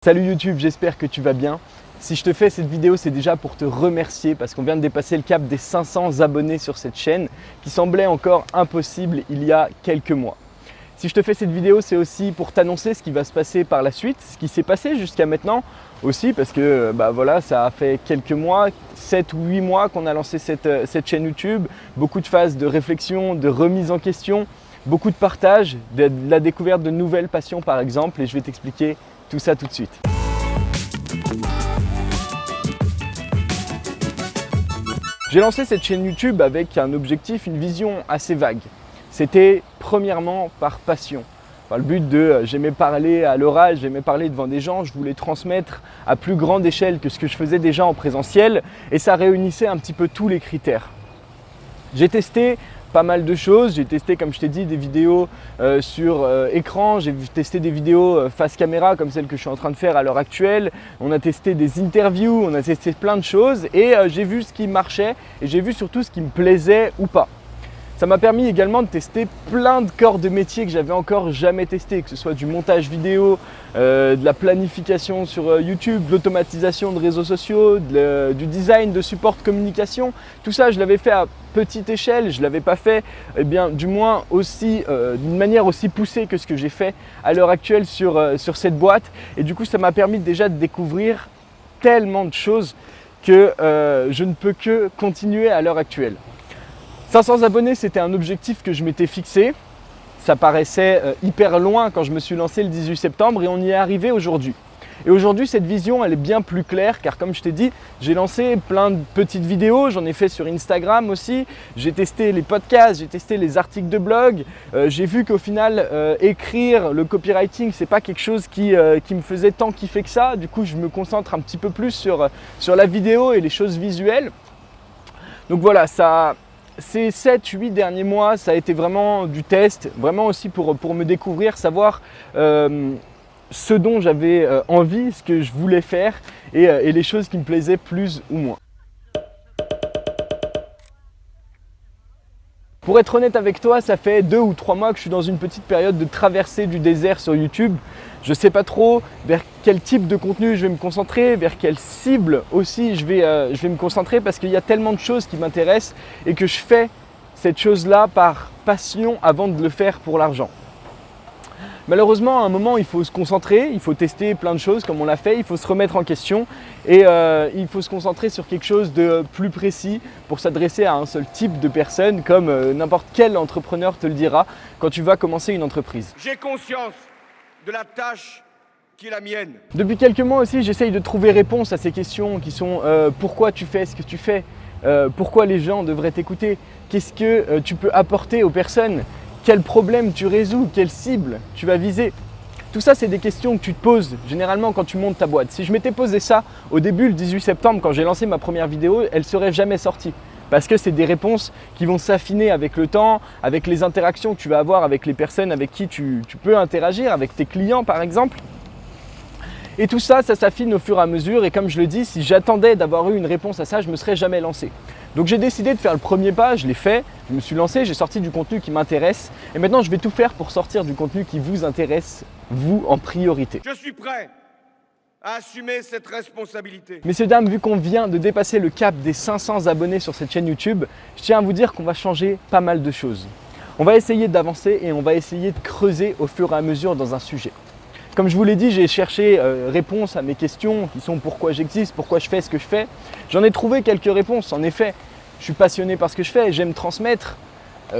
Salut YouTube, j'espère que tu vas bien. Si je te fais cette vidéo, c'est déjà pour te remercier parce qu'on vient de dépasser le cap des 500 abonnés sur cette chaîne qui semblait encore impossible il y a quelques mois. Si je te fais cette vidéo, c'est aussi pour t'annoncer ce qui va se passer par la suite, ce qui s'est passé jusqu'à maintenant aussi parce que voilà, ça a fait quelques mois, 7 ou 8 mois qu'on a lancé cette chaîne YouTube, beaucoup de phases de réflexion, de remise en question, beaucoup de partage, de la découverte de nouvelles passions par exemple, et je vais t'expliquer tout ça tout de suite. J'ai lancé cette chaîne YouTube avec un objectif, une vision assez vague. C'était premièrement par passion. Le but de j'aimais parler à l'oral, j'aimais parler devant des gens, je voulais transmettre à plus grande échelle que ce que je faisais déjà en présentiel et ça réunissait un petit peu tous les critères. J'ai testé pas mal de choses, j'ai testé comme je t'ai dit des vidéos sur écran, j'ai testé des vidéos face caméra comme celle que je suis en train de faire à l'heure actuelle, on a testé des interviews, on a testé plein de choses et j'ai vu ce qui marchait et j'ai vu surtout ce qui me plaisait ou pas. Ça m'a permis également de tester plein de corps de métier que j'avais encore jamais testé, que ce soit du montage vidéo, de la planification sur YouTube, de l'automatisation de réseaux sociaux, du design, de support de communication. Tout ça, je l'avais fait à petite échelle, je ne l'avais pas fait du moins aussi d'une manière aussi poussée que ce que j'ai fait à l'heure actuelle sur cette boîte. Et du coup, ça m'a permis déjà de découvrir tellement de choses que je ne peux que continuer à l'heure actuelle. 500 abonnés, c'était un objectif que je m'étais fixé. Ça paraissait hyper loin quand je me suis lancé le 18 septembre et on y est arrivé aujourd'hui. Et aujourd'hui, cette vision, elle est bien plus claire car comme je t'ai dit, j'ai lancé plein de petites vidéos, j'en ai fait sur Instagram aussi, j'ai testé les podcasts, j'ai testé les articles de blog, j'ai vu qu'au final, écrire le copywriting, c'est pas quelque chose qui me faisait tant kiffer que ça. Du coup, je me concentre un petit peu plus sur la vidéo et les choses visuelles. Donc voilà, ces 7-8 derniers mois, ça a été vraiment du test, vraiment aussi pour me découvrir, savoir ce dont j'avais envie, ce que je voulais faire et les choses qui me plaisaient plus ou moins. Pour être honnête avec toi, ça fait 2 ou 3 mois que je suis dans une petite période de traversée du désert sur YouTube. Je ne sais pas trop vers quel type de contenu je vais me concentrer, vers quelle cible aussi je vais me concentrer parce qu'il y a tellement de choses qui m'intéressent et que je fais cette chose-là par passion avant de le faire pour l'argent. Malheureusement, à un moment, il faut se concentrer, il faut tester plein de choses comme on l'a fait, il faut se remettre en question et il faut se concentrer sur quelque chose de plus précis pour s'adresser à un seul type de personne comme n'importe quel entrepreneur te le dira quand tu vas commencer une entreprise. J'ai conscience de la tâche qui est la mienne. Depuis quelques mois aussi, j'essaye de trouver réponse à ces questions qui sont pourquoi tu fais ce que tu fais, pourquoi les gens devraient t'écouter, qu'est-ce que tu peux apporter aux personnes, quel problème tu résous, quelle cible tu vas viser. Tout ça, c'est des questions que tu te poses généralement quand tu montes ta boîte. Si je m'étais posé ça au début, le 18 septembre, quand j'ai lancé ma première vidéo, elle ne serait jamais sortie. Parce que c'est des réponses qui vont s'affiner avec le temps, avec les interactions que tu vas avoir avec les personnes avec qui tu peux interagir, avec tes clients par exemple. Et tout ça, ça s'affine au fur et à mesure et comme je le dis, si j'attendais d'avoir eu une réponse à ça, je ne me serais jamais lancé. Donc j'ai décidé de faire le premier pas, je l'ai fait, je me suis lancé, j'ai sorti du contenu qui m'intéresse et maintenant je vais tout faire pour sortir du contenu qui vous intéresse, vous en priorité. Je suis prêt à assumer cette responsabilité. Messieurs, dames, vu qu'on vient de dépasser le cap des 500 abonnés sur cette chaîne YouTube, je tiens à vous dire qu'on va changer pas mal de choses. On va essayer d'avancer et on va essayer de creuser au fur et à mesure dans un sujet. Comme je vous l'ai dit, j'ai cherché réponse à mes questions qui sont pourquoi j'existe, pourquoi je fais ce que je fais. J'en ai trouvé quelques réponses. En effet, je suis passionné par ce que je fais, j'aime transmettre.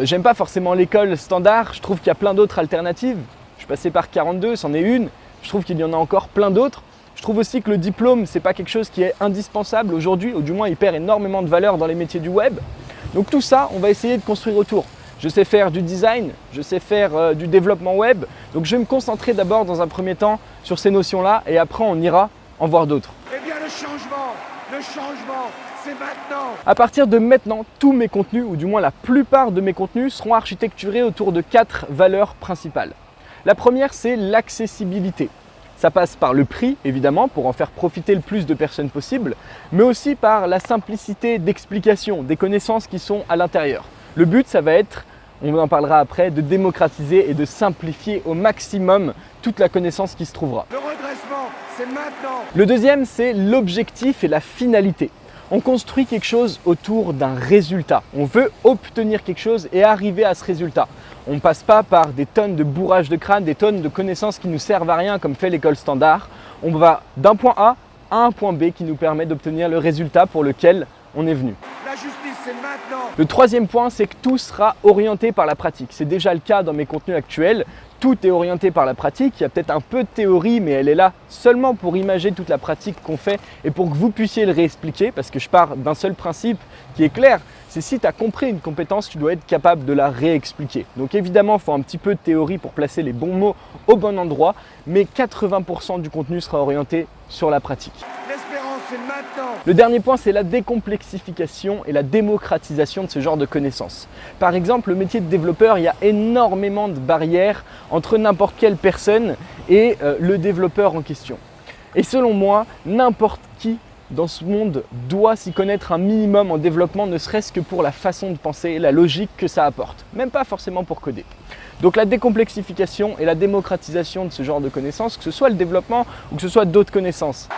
J'aime pas forcément l'école standard, je trouve qu'il y a plein d'autres alternatives. Je suis passé par 42, c'en est une. Je trouve qu'il y en a encore plein d'autres. Je trouve aussi que le diplôme, c'est pas quelque chose qui est indispensable aujourd'hui, ou du moins il perd énormément de valeur dans les métiers du web. Donc tout ça, on va essayer de construire autour. Je sais faire du design, je sais faire du développement web. Donc je vais me concentrer d'abord dans un premier temps sur ces notions-là et après on ira en voir d'autres. Eh bien le changement, c'est maintenant. À partir de maintenant, tous mes contenus, ou du moins la plupart de mes contenus, seront architecturés autour de 4 valeurs principales. La première, c'est l'accessibilité. Ça passe par le prix, évidemment, pour en faire profiter le plus de personnes possible, mais aussi par la simplicité d'explication, des connaissances qui sont à l'intérieur. Le but, ça va être, on en parlera après, de démocratiser et de simplifier au maximum toute la connaissance qui se trouvera. Le redressement, c'est maintenant. Le deuxième, c'est l'objectif et la finalité. On construit quelque chose autour d'un résultat. On veut obtenir quelque chose et arriver à ce résultat. On ne passe pas par des tonnes de bourrage de crâne, des tonnes de connaissances qui ne nous servent à rien comme fait l'école standard. On va d'un point A à un point B qui nous permet d'obtenir le résultat pour lequel on est venu. La justice, c'est maintenant. Le troisième point, c'est que tout sera orienté par la pratique. C'est déjà le cas dans mes contenus actuels. Tout est orienté par la pratique. Il y a peut-être un peu de théorie, mais elle est là seulement pour imager toute la pratique qu'on fait et pour que vous puissiez le réexpliquer, parce que je pars d'un seul principe qui est clair. C'est si tu as compris une compétence, tu dois être capable de la réexpliquer. Donc évidemment, il faut un petit peu de théorie pour placer les bons mots au bon endroit, mais 80% du contenu sera orienté sur la pratique. L'espérance, c'est maintenant. Le dernier point, c'est la décomplexification et la démocratisation de ce genre de connaissances. Par exemple, le métier de développeur, il y a énormément de barrières entre n'importe quelle personne et le développeur en question. Et selon moi, n'importe qui dans ce monde doit s'y connaître un minimum en développement, ne serait-ce que pour la façon de penser et la logique que ça apporte, même pas forcément pour coder. Donc la décomplexification et la démocratisation de ce genre de connaissances, que ce soit le développement ou que ce soit d'autres connaissances.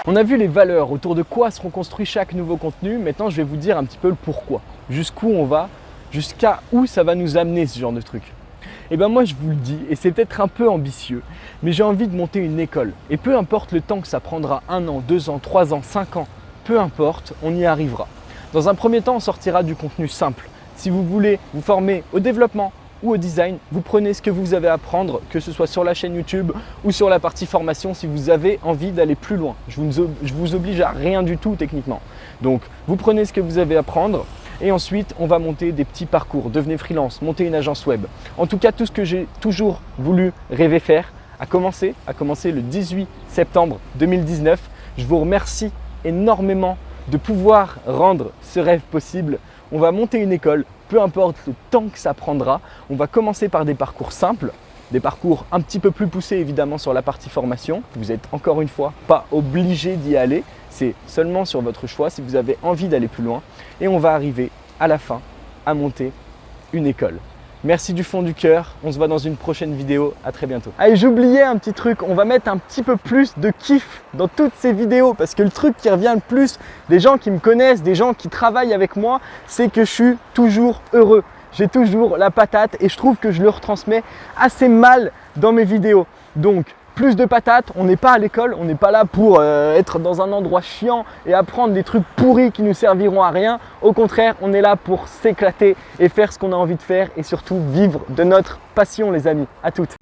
On a vu les valeurs, autour de quoi seront construits chaque nouveau contenu. Maintenant, je vais vous dire un petit peu le pourquoi. Jusqu'où on va, jusqu'à où ça va nous amener ce genre de truc. Et bien moi, je vous le dis, et c'est peut-être un peu ambitieux, mais j'ai envie de monter une école. Et peu importe le temps que ça prendra, 1 an, 2 ans, 3 ans, 5 ans, peu importe, on y arrivera. Dans un premier temps, on sortira du contenu simple. Si vous voulez vous former au développement ou au design, vous prenez ce que vous avez à apprendre, que ce soit sur la chaîne YouTube ou sur la partie formation si vous avez envie d'aller plus loin. Je vous oblige à rien du tout techniquement. Donc vous prenez ce que vous avez à apprendre et ensuite on va monter des petits parcours, devenez freelance, monter une agence web. En tout cas, tout ce que j'ai toujours voulu rêver faire a commencé le 18 septembre 2019. Je vous remercie énormément de pouvoir rendre ce rêve possible. On va monter une école, peu importe le temps que ça prendra. On va commencer par des parcours simples, des parcours un petit peu plus poussés évidemment sur la partie formation. Vous n'êtes encore une fois pas obligé d'y aller, c'est seulement sur votre choix si vous avez envie d'aller plus loin. Et on va arriver à la fin à monter une école. Merci du fond du cœur, on se voit dans une prochaine vidéo, à très bientôt. Allez, j'oubliais un petit truc, on va mettre un petit peu plus de kiff dans toutes ces vidéos parce que le truc qui revient le plus des gens qui me connaissent, des gens qui travaillent avec moi, c'est que je suis toujours heureux. J'ai toujours la patate et je trouve que je le retransmets assez mal dans mes vidéos. Donc, plus de patates, on n'est pas à l'école, on n'est pas là pour être dans un endroit chiant et apprendre des trucs pourris qui nous serviront à rien. Au contraire, on est là pour s'éclater et faire ce qu'on a envie de faire et surtout vivre de notre passion les amis. À toutes.